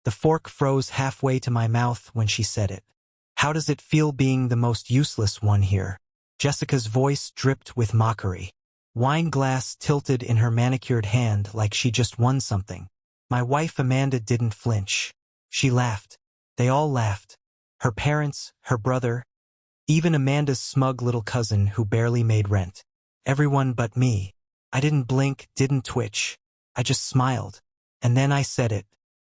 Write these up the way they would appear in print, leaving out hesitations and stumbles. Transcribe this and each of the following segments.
The fork froze halfway to my mouth when she said it. How does it feel being the most useless one here? Jessica's voice dripped with mockery. Wine glass tilted in her manicured hand like she just won something. My wife Amanda didn't flinch. She laughed. They all laughed. Her parents, her brother, even Amanda's smug little cousin who barely made rent. Everyone but me. I didn't blink, didn't twitch. I just smiled. And then I said it.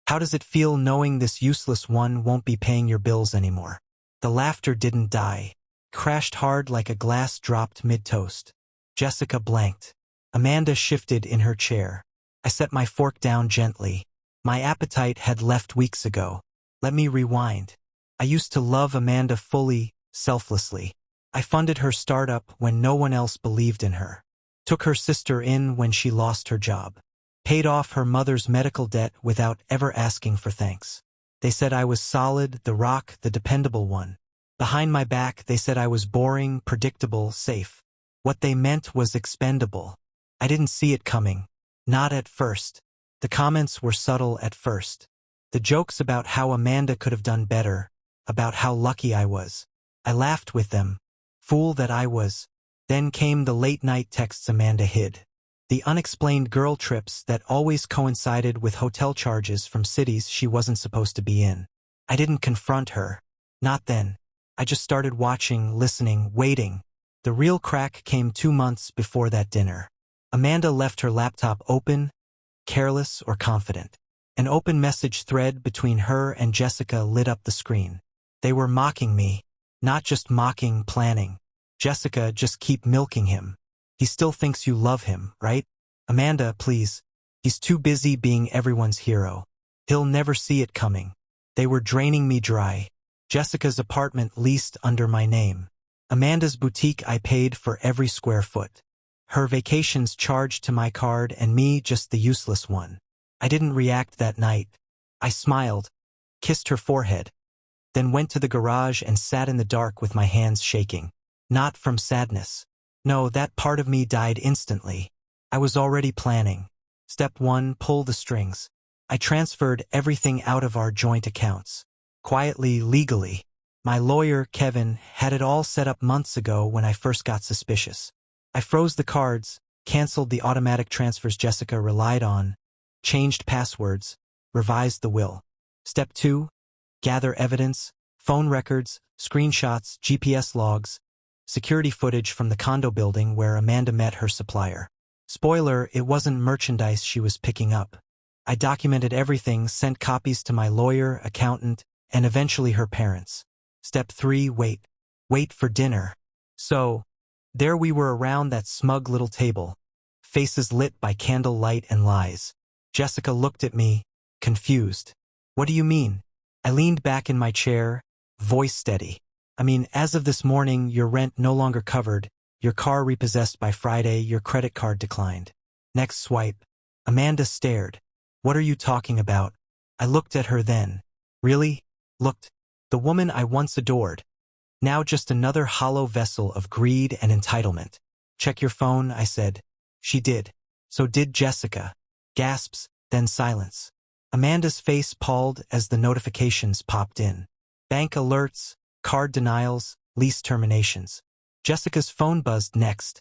How does it feel knowing this useless one won't be paying your bills anymore? The laughter didn't die. Crashed hard like a glass dropped mid-toast. Jessica blanked. Amanda shifted in her chair. I set my fork down gently. My appetite had left weeks ago. Let me rewind. I used to love Amanda fully, selflessly. I funded her startup when no one else believed in her. Took her sister in when she lost her job. Paid off her mother's medical debt without ever asking for thanks. They said I was solid, the rock, the dependable one. Behind my back, they said I was boring, predictable, safe. What they meant was expendable. I didn't see it coming. Not at first. The comments were subtle at first. The jokes about how Amanda could have done better, about how lucky I was. I laughed with them. Fool that I was. Then came the late-night texts Amanda hid. The unexplained girl trips that always coincided with hotel charges from cities she wasn't supposed to be in. I didn't confront her. Not then. I just started watching, listening, waiting. The real crack came 2 months before that dinner. Amanda left her laptop open, careless or confident. An open message thread between her and Jessica lit up the screen. They were mocking me. Not just mocking, planning. Jessica, just keep milking him. He still thinks you love him, right? Amanda, please. He's too busy being everyone's hero. He'll never see it coming. They were draining me dry. Jessica's apartment leased under my name. Amanda's boutique I paid for every square foot. Her vacations charged to my card and me just the useless one. I didn't react that night. I smiled, kissed her forehead, then went to the garage and sat in the dark with my hands shaking. Not from sadness. No, that part of me died instantly. I was already planning. Step 1, pull the strings. I transferred everything out of our joint accounts. Quietly, legally. My lawyer, Kevin, had it all set up months ago when I first got suspicious. I froze the cards, canceled the automatic transfers Jessica relied on, changed passwords, revised the will. Step 2, gather evidence, phone records, screenshots, GPS logs, security footage from the condo building where Amanda met her supplier. Spoiler, it wasn't merchandise she was picking up. I documented everything, sent copies to my lawyer, accountant, and eventually her parents. Step 3, wait. Wait for dinner. So, there we were around that smug little table, faces lit by candlelight and lies. Jessica looked at me, confused. What do you mean? I leaned back in my chair, voice steady. I mean, as of this morning, your rent no longer covered, your car repossessed by Friday, your credit card declined. Next swipe. Amanda stared. What are you talking about? I looked at her then. Really? Looked. The woman I once adored. Now just another hollow vessel of greed and entitlement. Check your phone, I said. She did. So did Jessica. Gasps, then silence. Amanda's face palled as the notifications popped in. Bank alerts, card denials, lease terminations. Jessica's phone buzzed next.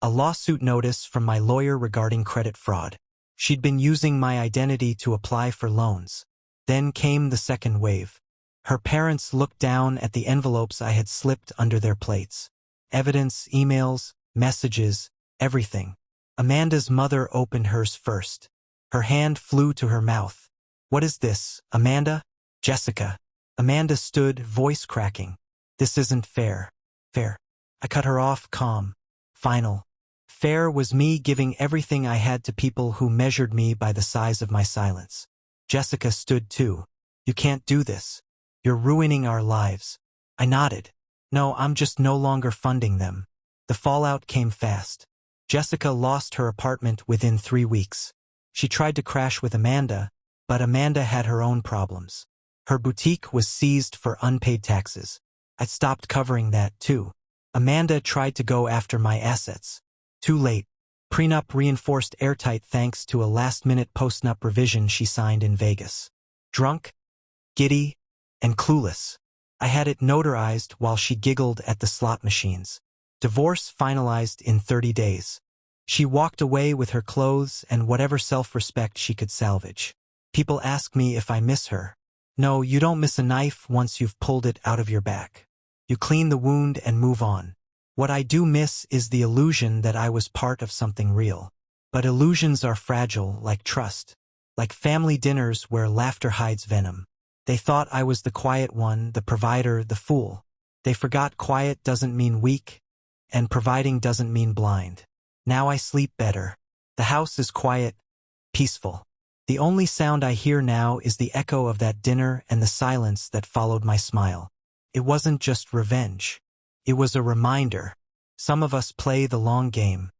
A lawsuit notice from my lawyer regarding credit fraud. She'd been using my identity to apply for loans. Then came the second wave. Her parents looked down at the envelopes I had slipped under their plates. Evidence, emails, messages, everything. Amanda's mother opened hers first. Her hand flew to her mouth. What is this, Amanda? Jessica. Amanda stood, voice cracking. This isn't fair. Fair. I cut her off, calm. Final. Fair was me giving everything I had to people who measured me by the size of my silence. Jessica stood too. You can't do this. You're ruining our lives. I nodded. No, I'm just no longer funding them. The fallout came fast. Jessica lost her apartment within 3 weeks. She tried to crash with Amanda, but Amanda had her own problems. Her boutique was seized for unpaid taxes. I stopped covering that, too. Amanda tried to go after my assets. Too late. Prenup reinforced airtight thanks to a last-minute post-nup revision she signed in Vegas. Drunk, giddy, and clueless. I had it notarized while she giggled at the slot machines. Divorce finalized in 30 days. She walked away with her clothes and whatever self-respect she could salvage. People ask me if I miss her. No, you don't miss a knife once you've pulled it out of your back. You clean the wound and move on. What I do miss is the illusion that I was part of something real. But illusions are fragile, like trust. Like family dinners where laughter hides venom. They thought I was the quiet one, the provider, the fool. They forgot quiet doesn't mean weak, and providing doesn't mean blind. Now I sleep better. The house is quiet, peaceful. The only sound I hear now is the echo of that dinner and the silence that followed my smile. It wasn't just revenge. It was a reminder. Some of us play the long game.